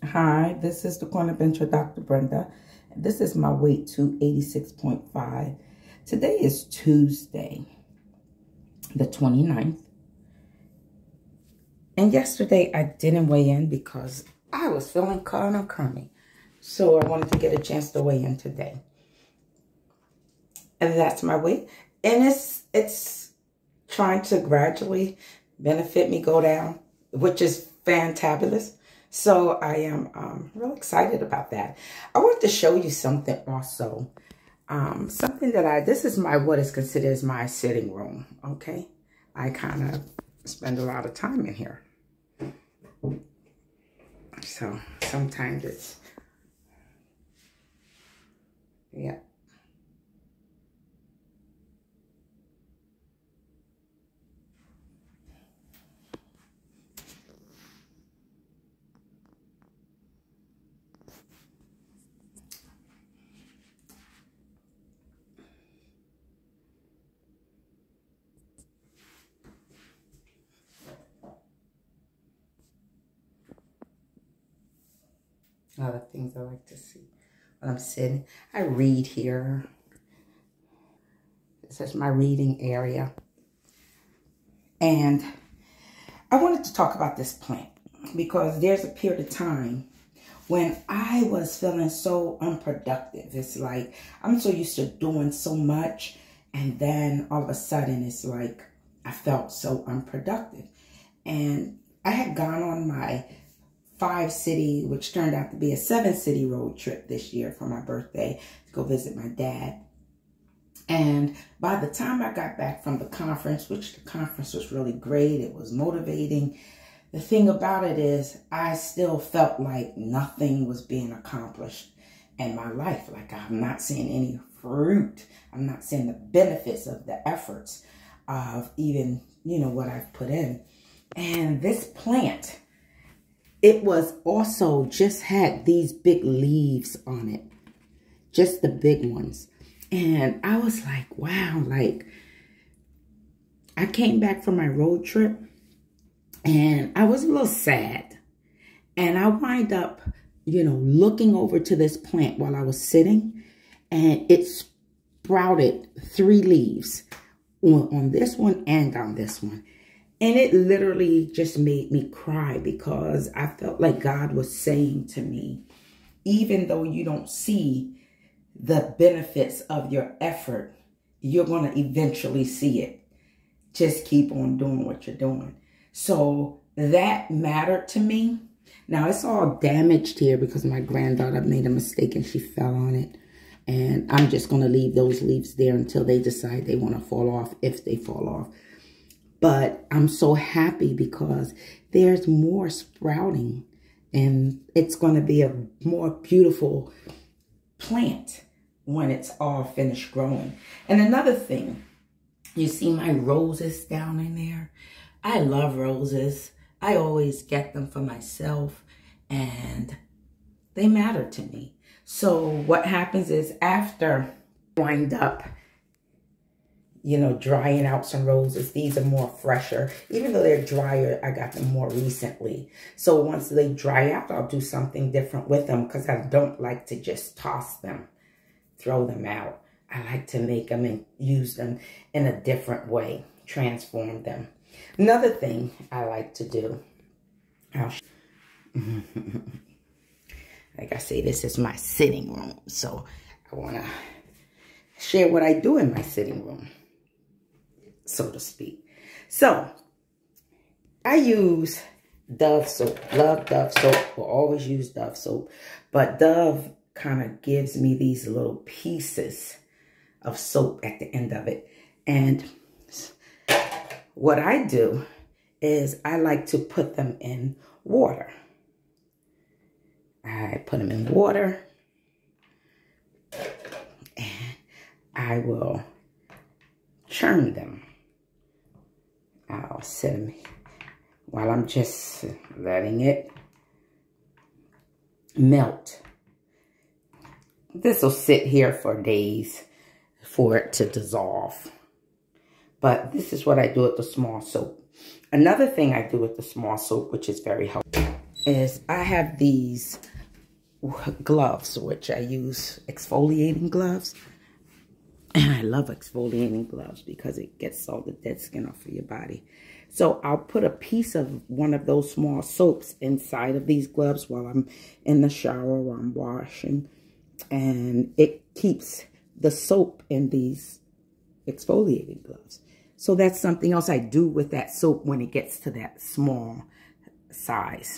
Hi, this is the Corner Bencher, Dr. Brenda. This is my weight to 86.5. Today is Tuesday, the 29th. And yesterday I didn't weigh in because I was feeling kind of crummy. So I wanted to get a chance to weigh in today. And that's my weight. And it's trying to gradually benefit me go down, which is fantabulous. So I am real excited about that. I want to show you something also. Something that this is what is considered as my sitting room, okay? I kind of spend a lot of time in here. So sometimes it's, yeah. Other things I like to see when I'm sitting. I read here. This is my reading area. And I wanted to talk about this plant because there's a period of time when I was feeling so unproductive. It's like I'm so used to doing so much, and then all of a sudden it's like I felt so unproductive. And I had gone on my 5-city, which turned out to be a 7-city road trip this year for my birthday to go visit my dad. And by the time I got back from the conference, which the conference was really great, it was motivating. The thing about it is I still felt like nothing was being accomplished in my life. Like I'm not seeing any fruit. I'm not seeing the benefits of the efforts of even, what I've put in. And this plant, it was also just had these big leaves on it, just the big ones. And I was like, wow, like I came back from my road trip and I was a little sad. And I wind up, looking over to this plant while I was sitting, and it sprouted 3 leaves on this one and on this one. And it literally just made me cry because I felt like God was saying to me, even though you don't see the benefits of your effort, you're going to eventually see it. Just keep on doing what you're doing. So that mattered to me. Now it's all damaged here because my granddaughter made a mistake and she fell on it. And I'm just going to leave those leaves there until they decide they want to fall off, if they fall off. But I'm so happy because there's more sprouting and it's going to be a more beautiful plant when it's all finished growing. And another thing, you see my roses down in there? I love roses. I always get them for myself and they matter to me. So what happens is after I wind up drying out some roses. These are more fresher. Even though they're drier, I got them more recently. So once they dry out, I'll do something different with them because I don't like to just toss them, throw them out. I like to make them and use them in a different way, transform them. Another thing I like to do, like I say, this is my sitting room. So I want to share what I do in my sitting room, so to speak. So I use Dove soap. Love Dove soap. Will always use Dove soap. But Dove kind of gives me these little pieces of soap at the end of it. And what I do is I like to put them in water. I put them in water. And I will churn them. I'll set them while I'm just letting it melt. This will sit here for days for it to dissolve. But this is what I do with the small soap. Another thing I do with the small soap, which is very helpful. is I have these gloves, which I use exfoliating gloves. And I love exfoliating gloves because it gets all the dead skin off of your body. So I'll put a piece of one of those small soaps inside of these gloves while I'm in the shower or I'm washing. And it keeps the soap in these exfoliating gloves. So that's something else I do with that soap when it gets to that small size.